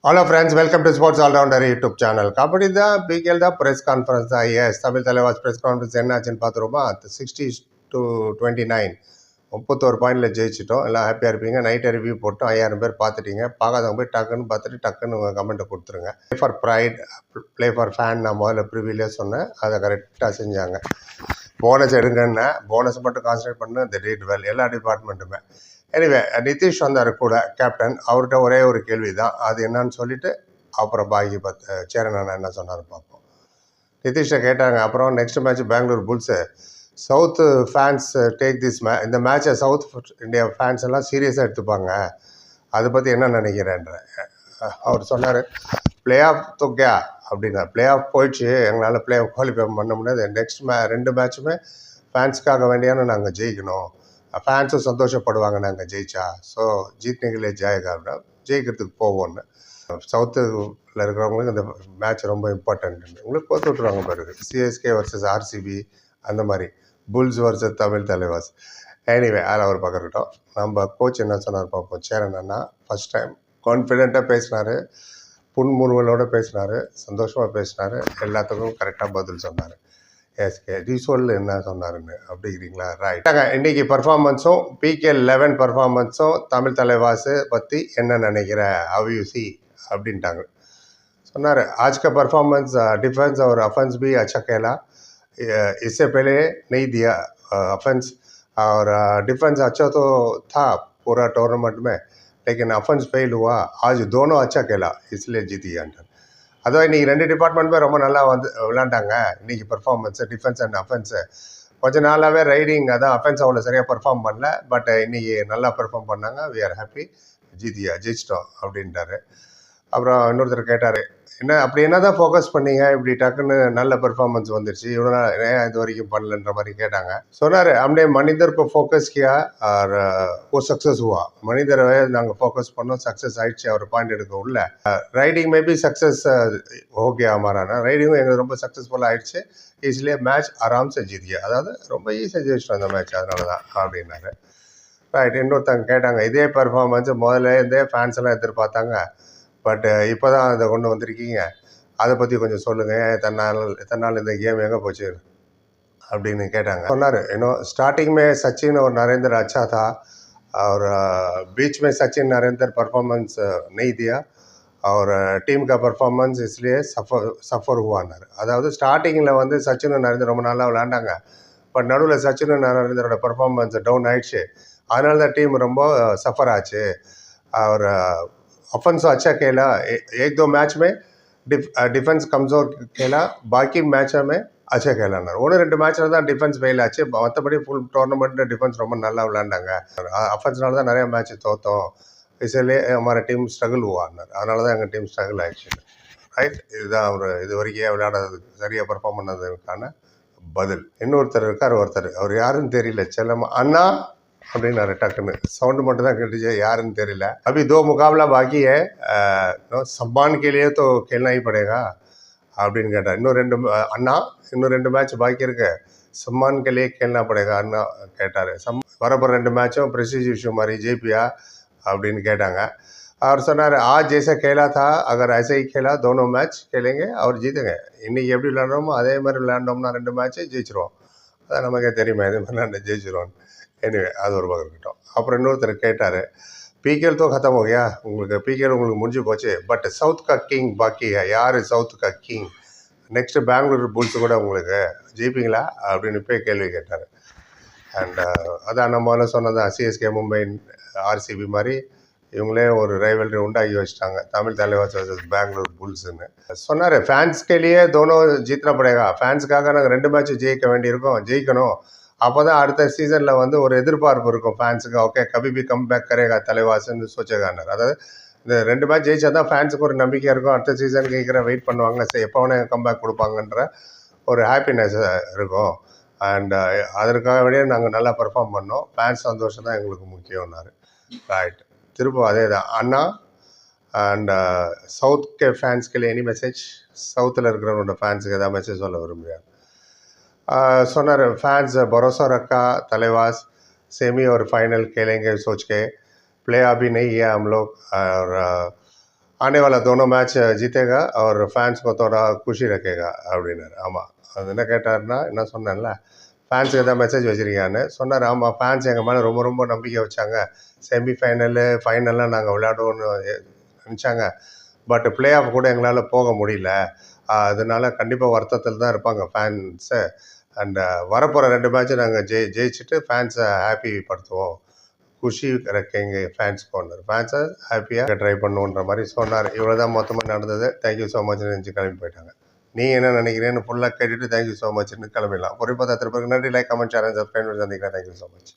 Hello friends, welcome to Sports All-Rounder YouTube channel. Kabaddi தான் PKL தான் press conference தான். எஸ் தமிழ் தலைவாஸ் ப்ரெஸ் கான்ஃபரன்ஸ் என்னாச்சுன்னு பார்த்துருமா. 60-29 31 பாயிண்டில் ஜெயிச்சிட்டோம். எல்லாம் ஹாப்பியாக இருப்பீங்க. நைட்டை ரிவ்யூ போட்டோம். 5000 பேர் பார்த்துட்டீங்க. பார்க்காதவங்க போய் டக்குன்னு பார்த்துட்டு டக்குன்னு உங்கள் கமெண்ட்டை கொடுத்துருங்க. Play for pride, play for fan நான் முதல்ல ப்ரிவியூலே சொன்னேன். அதை கரெக்டாக செஞ்சாங்க. போனஸ் எடுங்கன்னா போனஸ் மட்டும் கான்சன்ட்ரேட் பண்ணு. தி டிட் வெல் எல்லா டிபார்ட்மெண்ட்டுமே. எனிவே நிதிஷ் வந்தார் கூட கேப்டன். அவர்கிட்ட ஒரே ஒரு கேள்வி தான், அது என்னன்னு சொல்லிட்டு அப்புறம் பாக்கி சேரன் அண்ணா என்ன சொன்னார் பார்ப்போம். நிதிஷை கேட்டாங்க. அப்புறம் next match Bengaluru Bulls. South fans take this இந்த மேட்சை சவுத் இந்தியா ஃபேன்ஸ் எல்லாம் சீரியஸாக எடுத்துப்பாங்க. அதை பற்றி என்ன நினைக்கிறேன்ற அவர் சொன்னார். பிளே ஆஃப் தொக்கா அப்படின்னா பிளே ஆஃப் போயிடுச்சு, எங்களால் பிளே ஆஃப் குவாலிஃபை பண்ண முடியாது. நெக்ஸ்ட் ரெண்டு மேட்சுமே ஃபேன்ஸ்க்காக வேண்டியான நாங்கள் ஜெயிக்கணும், ஃபேன்ஸும் சந்தோஷப்படுவாங்க நாங்கள் ஜெயிச்சா. ஸோ ஜீத்னிகளே ஜெயகா அப்படின்னா ஜெயிக்கிறதுக்கு போவோன்னு. சவுத்தில் இருக்கிறவங்களுக்கு இந்த மேட்ச் ரொம்ப இம்பார்ட்டன்ட். உங்களுக்கு கோத்து விட்ருவாங்க பாருங்க. சிஎஸ்கே வர்சஸ் ஆர்சிபி, அந்த மாதிரி Bulls versus Tamil Thalaivas. Anyway அதில் ஒரு பக்கத்துட்டோம். நம்ம கோச் என்ன சொன்னார் பார்ப்போம். சேரன் அண்ணா ஃபஸ்ட் டைம் கான்ஃபிடெண்ட்டாக பேசினார், புன்முறுவலோடு பேசினார், சந்தோஷமாக பேசினார், எல்லாத்துக்கும் கரெக்டாக பதில் சொன்னார். எஸ்கே நீ சொல்லு என்ன சொன்னாருன்னு அப்படிங்கிறீங்களா? ரைட். இன்னைக்கு பர்ஃபார்மன்ஸும் பிகே 11 பர்ஃபார்மன்ஸும் தமிழ் தலைவாசு பற்றி என்ன நினைக்கிற, ஹவ் யூ सी அப்படின்ட்டாங்க. சொன்னார் आज का परफॉर्मेंस डिफेंस और ऑफेंस भी अच्छा खेला, इससे पहले नहीं दिया ऑफेंस और डिफेंस अच्छा तो था पूरा टूर्नामेंट में, लेकिन ऑफेंस फेल हुआ, आज दोनों अच्छा खेला इसलिए जीती अंडर. அதுவும் இன்றைக்கி ரெண்டு டிபார்ட்மெண்ட்டுமே ரொம்ப நல்லா விளாண்டாங்க. இன்றைக்கி பர்ஃபார்மன்ஸு டிஃபென்ஸ் அண்ட் அஃபென்ஸு கொஞ்சம் நாளாகவே ரைடிங் அதான் அஃபென்ஸ் அவ்வளோ சரியாக பர்ஃபார்ம் பண்ணல. பட் இன்றைக்கி நல்லா பர்ஃபார்ம் பண்ணாங்க. வி ஆர் ஹாப்பி, ஜெயிச்சிட்டோம் அப்படின்ட்டாரு. அப்புறம் இன்னொருத்தர் கேட்டார், என்ன அப்படி என்ன தான் ஃபோக்கஸ் பண்ணீங்க, இப்படி டக்குன்னு நல்ல பெர்ஃபார்மன்ஸ் வந்துருச்சு, இவ்வளோ நாள் ஏன் இது வரைக்கும் பண்ணலன்ற மாதிரி கேட்டாங்க. சொன்னார், हमने मनिंदर को फोकस किया और वो सक्सेस हुआ. மனிதரை நாங்கள் ஃபோக்கஸ் பண்ணோம், சக்ஸஸ் ஆயிடுச்சு. அவர் பாயிண்ட் எடுக்க உள்ள ரைடிங் மேபி சக்ஸஸ் ஓகே ஆமாறானா ரைடிங்கும் எங்களுக்கு ரொம்ப சக்ஸஸ்ஃபுல்லாக ஆயிடுச்சு. ஈஸிலியே மேட்ச் ஆராம்சே ஜீதியா, அதாவது ரொம்ப ஈஸியாக ஜெயிச்சிட்டோம் அந்த மேட்ச், அதனால தான் அப்படின்னாரு. ரைட். இன்னொருத்தவங்க கேட்டாங்க, இதே பெர்ஃபார்மன்ஸ் முதல்ல இருந்தே ஃபேன்ஸ் எல்லாம் எதிர்பார்த்தாங்க, பட் இப்போ தான் அதை கொண்டு வந்திருக்கீங்க, அதை பற்றி கொஞ்சம் சொல்லுங்கள், எத்தனை நாள் இந்த கேம் எங்கே போச்சு அப்படின்னு கேட்டாங்க. சொன்னார், இன்னும் स्टार्टिंग में सचिन और नरेंद्र अच्छा था और बीच में सचिन नरेंद्र परफॉर्मेंस नहीं दिया और टीम का परफॉर्मेंस इसलिए சஃபர் हुआனார். அதாவது ஸ்டார்டிங்கில் வந்து சச்சின் நரேந்திர ரொம்ப நாளாக விளாண்டாங்க, பட் நடுவில் சச்சின் நரேந்திரோட பர்ஃபார்மன்ஸ் டவுன் ஆயிடுச்சு, அதனால தான் டீம் ரொம்ப சஃபர் ஆச்சு. और ऑफेंस अच्छा खेला, एक दो मैच में डिफेंस कमज़ोर खेला, बाकी मैच में अच्छा खेला. ஒன்று ரெண்டு மேட்ச்சில் தான் டிஃபென்ஸ் ஃபெயில் ஆச்சு, மற்றபடி ஃபுல் டோர்னமெண்ட்டில் டிஃபென்ஸ் ரொம்ப நல்லா விளாண்டாங்க. அஃபென்ஸ்னால தான் நிறைய மேட்ச் தோற்றோம், இசிலே हमारा டீம் ஸ்ட்ரகிள் हुआனார். அதனால தான் எங்கள் டீம் ஸ்ட்ரகிள் ஆயிடுச்சு. ரைட். இதுதான் அவர் இது வரைக்கும் விளையாடுறது சரியாக பர்ஃபார்ம் பண்ணதுக்கான பதில். இன்னொருத்தர் இருக்கார், அவர் யாருன்னு தெரியல, செல்லம்மா அண்ணா அப்படின்னாரு. டக்குன்னு சவுண்டு மட்டும் தான் கேட்டுச்சு, யாருன்னு தெரியல. अभी 2 मुकाबला बाकी है, सम्मान के लिए तो खेलना ही पड़ेगा அப்படின்னு கேட்டார். இன்னும் ரெண்டு மேட்ச் பாக்கி இருக்கு, सम्मान के लिए खेलना पड़ेगा அண்ணா கேட்டார். வரப்போ 2 மேட்சும் ப்ரெஸ்டீஜ் இஷ்யூ மாதிரி ஜெயிப்பியா அப்படின்னு கேட்டாங்க. அவர் சொன்னார், आज जैसे खेला था अगर ऐसे ही खेला दोनों मैच खेलेंगे और जीतेंगे. இன்னைக்கு எப்படி விளையாடுறோமோ அதே மாதிரி விளையாண்டோம்னா 2 மேட்ச்சு ஜெயிச்சிருவோம். அதான் நமக்கே தெரியுமா, இது மாதிரி ஜெயிச்சிருவோம். எனிவே அது ஒரு பக்கம் இருக்கட்டும். அப்புறம் இன்னொருத்தர் கேட்டார், பிகேல் तो खत्म हो गया, உங்களுக்கு பிகேல் உங்களுக்கு முடிஞ்சு போச்சு, பட் சவுத் கா கிங் பாக்கி, யார் சவுத் கா கிங், நெக்ஸ்ட்டு பெங்களூர் புல்ஸ் கூட உங்களுக்கு ஜெயிப்பீங்களா அப்படின்னு போய் கேள்வி கேட்டார். அண்ட் அதான் நம்ம முதல்ல சொன்னதான், சிஎஸ்கே மும்பை ஆர்சிபி மாதிரி இவங்களே ஒரு ரைவல்ரி உண்டாக்கி வச்சுட்டாங்க, தமிழ் தலைவாஸ் வர்சஸ் பெங்களூர் புல்ஸுன்னு சொன்னார். ஃபேன்ஸ்கே லியே தோனோ ஜீத்தனா படேகா, ஃபேன்ஸுக்காக நாங்கள் 2 மேட்ச் ஜெயிக்க வேண்டியிருக்கோம், ஜெயிக்கணும். அப்போ தான் அடுத்த சீசனில் வந்து ஒரு எதிர்பார்ப்பு இருக்கும் ஃபேன்ஸுக்கு, ஓகே கபி பி கம் பேக் கரேகா தலைவாசுன்னு சோச்சேகானார். அதாவது இந்த 2 மேட்ச் ஜெயிச்சா தான் ஃபேன்ஸுக்கு ஒரு நம்பிக்கை இருக்கும், அடுத்த சீசன் கேட்குற வெயிட் பண்ணுவாங்க, சரி எப்போ வேணால் கம்பேக் கொடுப்பாங்கன்ற ஒரு ஹாப்பினஸ் இருக்கும். அண்ட் அதற்காக வேண்டிய நாங்கள் நல்லா பர்ஃபார்ம் பண்ணோம், ஃபேன்ஸ் சந்தோஷம் தான் எங்களுக்கு முக்கியம்னாரு. ரைட். திரும்ப அதே தான் அண்ணா. அண்ட் சவுத் கே ஃபேன்ஸ்க்கு எனி மெசேஜ், சவுத்தில் இருக்கிறவங்களோட ஃபேன்ஸுக்கு ஏதாவது மெசேஜ் சொல்ல விரும்புகிறார். சொன்னார், फैंस भरोसा रखा तलेवास सेमी और फाइनल खेलेंगे सोच के, प्ले अभी नहीं है हम लोग और आने वाला दोनों मैच जीतेगा और फैंस को थोड़ा खुशी रखेगा அப்படின்னாரு. ஆமாம், அது என்ன கேட்டாருன்னா, என்ன சொன்னேன்ல, ஃபேன்ஸுக்கு எதாவது மெசேஜ் வச்சுருக்கியான்னு சொன்னார். ஆமாம், ஃபேன்ஸ் எங்கள் மேலே ரொம்ப ரொம்ப நம்பிக்கை வச்சாங்க. செமிஃபைனலு ஃபைனல்லாம் நாங்கள் விளையாடுவோன்னு நினச்சாங்க. பட் ப்ளே ஆஃப் கூட எங்களால் போக முடியல. அதனால கண்டிப்பாக வருத்தத்தில் தான் இருப்பாங்க ஃபேன்ஸு. அண்ட் வரப்போகிற 2 மேட்சும் நாங்கள் ஜெயிச்சுட்டு ஃபேன்ஸை ஹாப்பி படுத்துவோம். குஷி ரக்கேங்க ஃபேன்ஸ் கோனர். ஃபேன்ஸை ஹாப்பியாக ட்ரை பண்ணுன்ற மாதிரி சொன்னார். இவ்வளோ தான் மொத்தமாக நடந்தது. தேங்க்யூ ஸோ மச்னு நினச்சி கிளம்பி போயிட்டாங்க. நீங்கள் என்ன நினைக்கிறேன்னு ஃபுல்லாக கேட்டுட்டு தேங்க்யூ ஸோ மச்னு கிளம்பிடலாம். ஒரு 10 பிறகு நன்றி. Like, comment, share and subscribe சந்திக்கிறேன். Thank you so much.